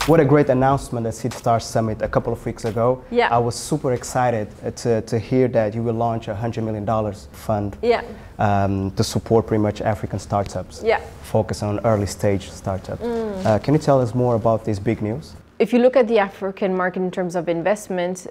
What a great announcement at Seedstars Summit a couple of weeks ago. Yeah. I was super excited to hear that you will launch a $100 million fund to support pretty much African startups. Yeah. Focus on early stage startups. Can you tell us more about this big news? If you look at the African market in terms of investment,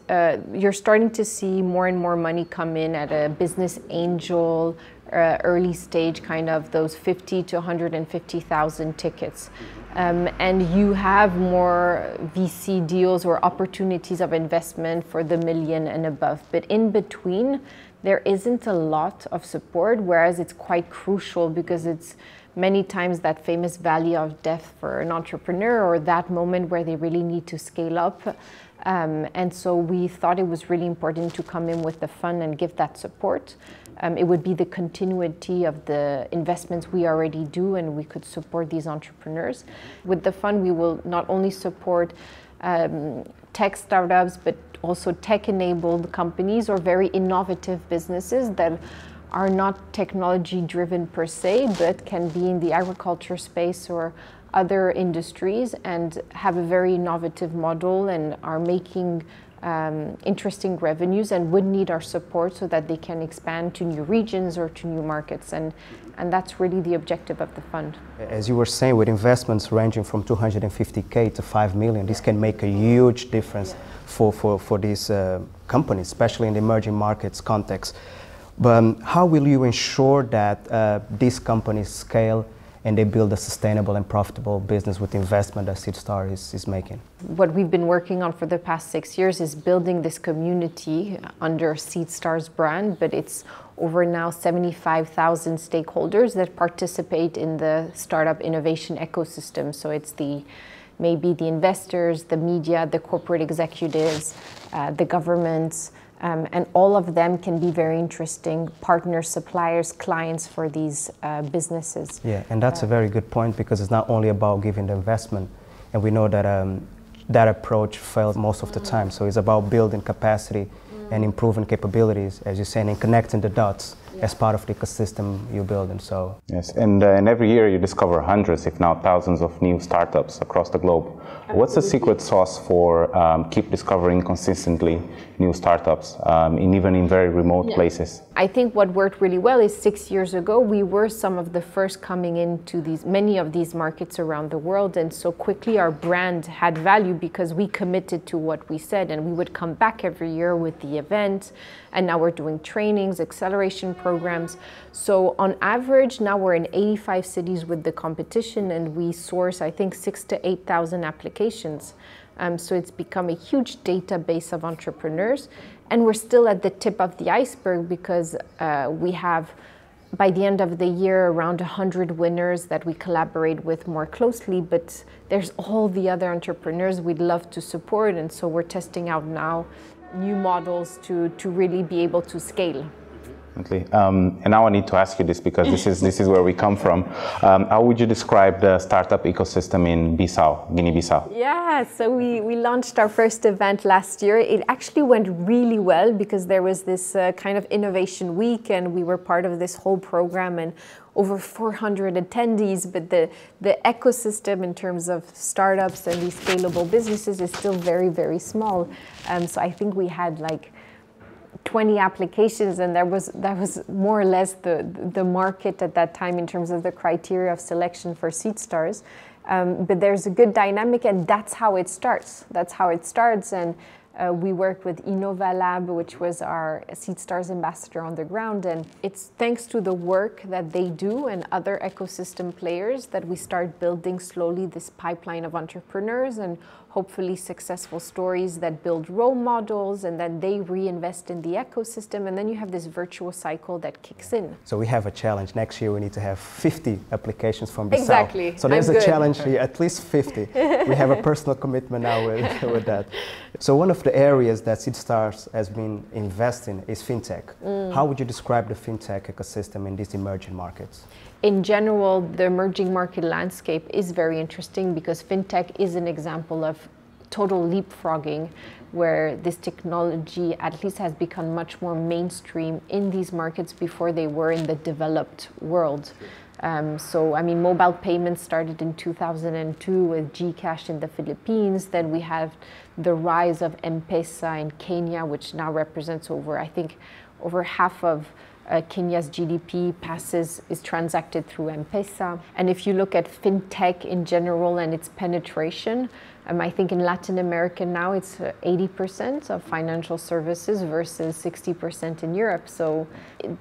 you're starting to see more and more money come in at a business angel, early stage, kind of those 50 to 150,000 tickets. And you have more VC deals or opportunities of investment for the million and above. But in between, there isn't a lot of support, whereas it's quite crucial because it's many times that famous valley of death for an entrepreneur, or that moment where they really need to scale up. And so we thought it was really important to come in with the fund and give that support. It would be the continuity of the investments we already do, and we could support these entrepreneurs. With the fund, we will not only support tech startups, but also tech-enabled companies or very innovative businesses that are not technology-driven per se, but can be in the agriculture space or other industries and have a very innovative model and are making interesting revenues and would need our support so that they can expand to new regions or to new markets. And that's really the objective of the fund. As you were saying, with investments ranging from 250K to 5 million, this can make a huge difference for these companies, especially in the emerging markets context. But how will you ensure that these companies scale and they build a sustainable and profitable business with the investment that Seedstars is making? What we've been working on for the past 6 years is building this community under Seedstars brand, but it's over now 75,000 stakeholders that participate in the startup innovation ecosystem. So it's maybe the investors, the media, the corporate executives, the governments, and all of them can be very interesting partners, suppliers, clients for these businesses. Yeah, and that's a very good point, because it's not only about giving the investment, and we know that that approach fails most of the time. So it's about building capacity and improving capabilities, as you're saying, and connecting the dots as part of the ecosystem you're building. So yes, and every year you discover hundreds, if not thousands, of new startups across the globe. Absolutely. What's the secret sauce for keep discovering consistently new startups, even in very remote places? I think what worked really well is 6 years ago, we were some of the first coming into many of these markets around the world. And so quickly our brand had value because we committed to what we said, and we would come back every year with the event. And now we're doing trainings, acceleration programs. So on average, now we're in 85 cities with the competition, and we source, I think, 6,000 to 8,000 applications. So it's become a huge database of entrepreneurs. And we're still at the tip of the iceberg because we have, by the end of the year, around 100 winners that we collaborate with more closely. But there's all the other entrepreneurs we'd love to support. And so we're testing out now new models to really be able to scale. And now I need to ask you this, because this is where we come from. How would you describe the startup ecosystem in Guinea-Bissau? Yeah, so we launched our first event last year. It actually went really well because there was this kind of innovation week, and we were part of this whole program, and over 400 attendees. But the ecosystem in terms of startups and these scalable businesses is still very, very small. So I think we had like 20 applications, and that was more or less the market at that time in terms of the criteria of selection for Seedstars. But there's a good dynamic, and that's how it starts. And we worked with Innova Lab, which was our Seedstars ambassador on the ground, and it's thanks to the work that they do and other ecosystem players that we start building slowly this pipeline of entrepreneurs and hopefully successful stories that build role models, and then they reinvest in the ecosystem, and then you have this virtuous cycle that kicks in. So we have a challenge. Next year we need to have 50 applications from Bissau. Exactly. So there's a challenge here, at least 50. We have a personal commitment now with that. So one of the areas that Seedstars has been investing is fintech. How would you describe the fintech ecosystem in these emerging markets? In general, the emerging market landscape is very interesting because fintech is an example of total leapfrogging where this technology at least has become much more mainstream in these markets before they were in the developed world. So, I mean, mobile payments started in 2002 with GCash in the Philippines. Then we have the rise of M-Pesa in Kenya, which now represents I think, over half of Kenya's GDP is transacted through M-Pesa. And if you look at fintech in general and its penetration, I think in Latin America now it's 80% of financial services versus 60% in Europe. So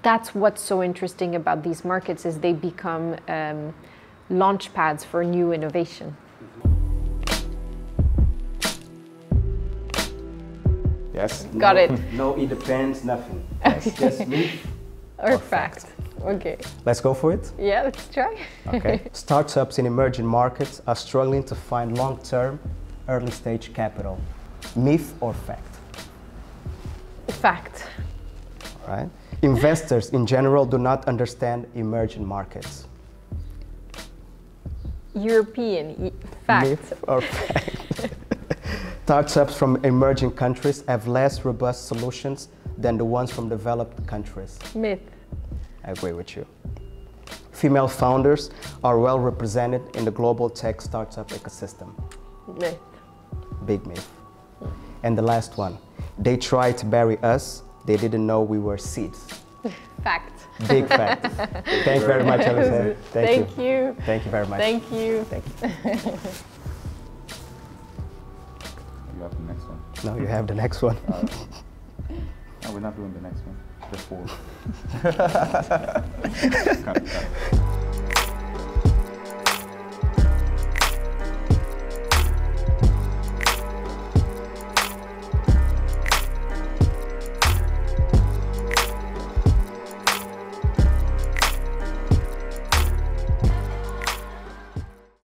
that's what's so interesting about these markets, is they become launch pads for new innovation. Yes? Got it. No, it depends, nothing. It's just myth or fact. Okay. Let's go for it? Yeah, let's try. Okay. Startups in emerging markets are struggling to find long-term, early-stage capital. Myth or fact? Fact. All right. Investors in general do not understand emerging markets. European. Fact. Myth or fact? Startups from emerging countries have less robust solutions than the ones from developed countries. Myth. I agree with you. Female founders are well represented in the global tech startup ecosystem. Myth. Big myth. And the last one, they tried to bury us, they didn't know we were seeds. Fact. Big fact. Thank you very much, Alisée. Thank you. Thank you very much. Thank you. Thank you. You have the next one. No, you have the next one. No, we're not doing the next one. The fourth. Cut.